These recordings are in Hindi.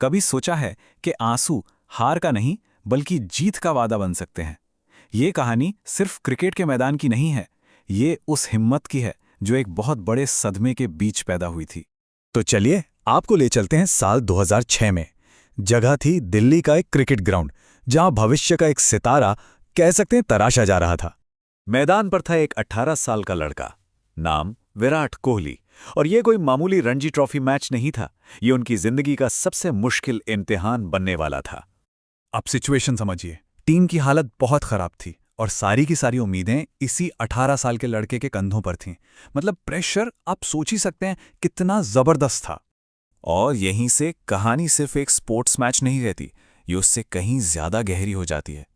कभी सोचा है कि आंसू हार का नहीं बल्कि जीत का वादा बन सकते हैं। ये कहानी सिर्फ क्रिकेट के मैदान की नहीं है, ये उस हिम्मत की है जो एक बहुत बड़े सदमे के बीच पैदा हुई थी। तो चलिए आपको ले चलते हैं साल 2006 में। जगह थी दिल्ली का एक क्रिकेट ग्राउंड, जहां भविष्य का एक सितारा कह सकते हैं तराशा जा रहा था। मैदान पर था एक 18 साल का लड़का, नाम विराट कोहली। और ये कोई मामूली रणजी ट्रॉफी मैच नहीं था, ये उनकी जिंदगी का सबसे मुश्किल इम्तिहान बनने वाला था। अब सिचुएशन समझिए, टीम की हालत बहुत खराब थी और सारी की सारी उम्मीदें इसी 18 साल के लड़के के कंधों पर थीं। मतलब प्रेशर आप सोच ही सकते हैं कितना जबरदस्त था। और यहीं से कहानी सिर्फ एक स्पोर्ट्स मैच नहीं रहती, ये उससे कहीं ज्यादा गहरी हो जाती है।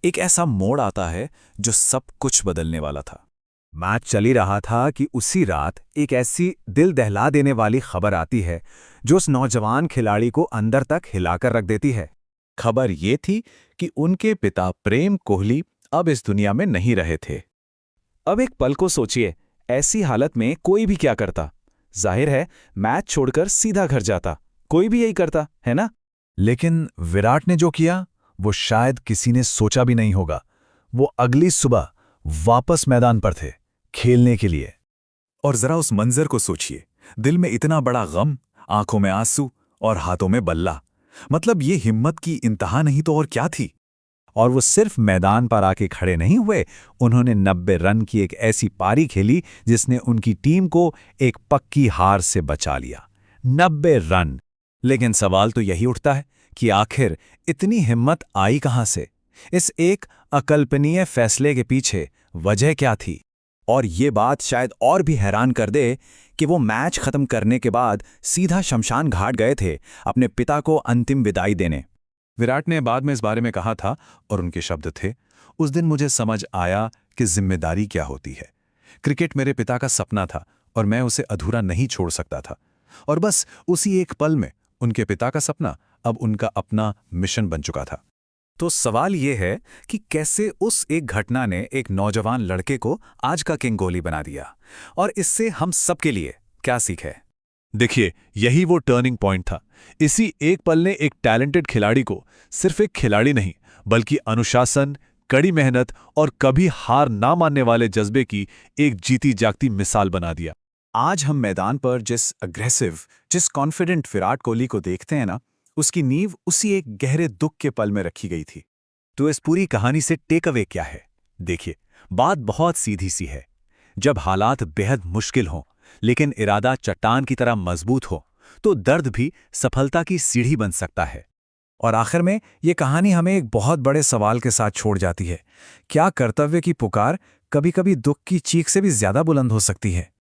एक ऐसा मोड़ आता है जो सब कुछ बदलने वाला था। मैच चल ही रहा था कि उसी रात एक ऐसी दिल दहला देने वाली खबर आती है जो उस नौजवान खिलाड़ी को अंदर तक हिलाकर रख देती है। खबर ये थी कि उनके पिता प्रेम कोहली अब इस दुनिया में नहीं रहे थे। अब एक पल को सोचिए, ऐसी हालत में कोई भी क्या करता? जाहिर है मैच छोड़कर सीधा घर जाता, कोई भी यही करता है ना? लेकिन विराट ने जो किया वो शायद किसी ने सोचा भी नहीं होगा। वो अगली सुबह वापस मैदान पर थे, खेलने के लिए। और जरा उस मंजर को सोचिए, दिल में इतना बड़ा गम, आंखों में आंसू और हाथों में बल्ला। मतलब ये हिम्मत की इंतहा नहीं तो और क्या थी। और वो सिर्फ मैदान पर आके खड़े नहीं हुए, उन्होंने 90 रन की एक ऐसी पारी खेली जिसने उनकी टीम को एक पक्की हार से बचा लिया। 90 रन। लेकिन सवाल तो यही उठता है कि आखिर इतनी हिम्मत आई कहां से? इस एक अकल्पनीय फैसले के पीछे वजह क्या थी? और ये बात शायद और भी हैरान कर दे कि वो मैच खत्म करने के बाद सीधा शमशान घाट गए थे अपने पिता को अंतिम विदाई देने। विराट ने बाद में इस बारे में कहा था और उनके शब्द थे, उस दिन मुझे समझ आया कि जिम्मेदारी क्या होती है। क्रिकेट मेरे पिता का सपना था और मैं उसे अधूरा नहीं छोड़ सकता था। और बस उसी एक पल में उनके पिता का सपना अब उनका अपना मिशन बन चुका था। तो सवाल ये है कि कैसे उस एक घटना ने एक नौजवान लड़के को आज का किंग कोहली बना दिया, और इससे हम सबके लिए क्या सीख है? देखिए, यही वो टर्निंग पॉइंट था। इसी एक पल ने एक टैलेंटेड खिलाड़ी को सिर्फ एक खिलाड़ी नहीं बल्कि अनुशासन, कड़ी मेहनत और कभी हार ना मानने वाले जज्बे की एक जीती जागती मिसाल बना दिया। आज हम मैदान पर जिस अग्रेसिव, जिस कॉन्फिडेंट विराट कोहली को देखते हैं ना, उसकी नींव उसी एक गहरे दुख के पल में रखी गई थी। तो इस पूरी कहानी से टेक अवे क्या है? देखिए, बात बहुत सीधी सी है। जब हालात बेहद मुश्किल हों लेकिन इरादा चट्टान की तरह मजबूत हो, तो दर्द भी सफलता की सीढ़ी बन सकता है। और आखिर में ये कहानी हमें एक बहुत बड़े सवाल के साथ छोड़ जाती है। क्या कर्तव्य की पुकार कभी-कभी दुख की चीख से भी ज्यादा बुलंद हो सकती है?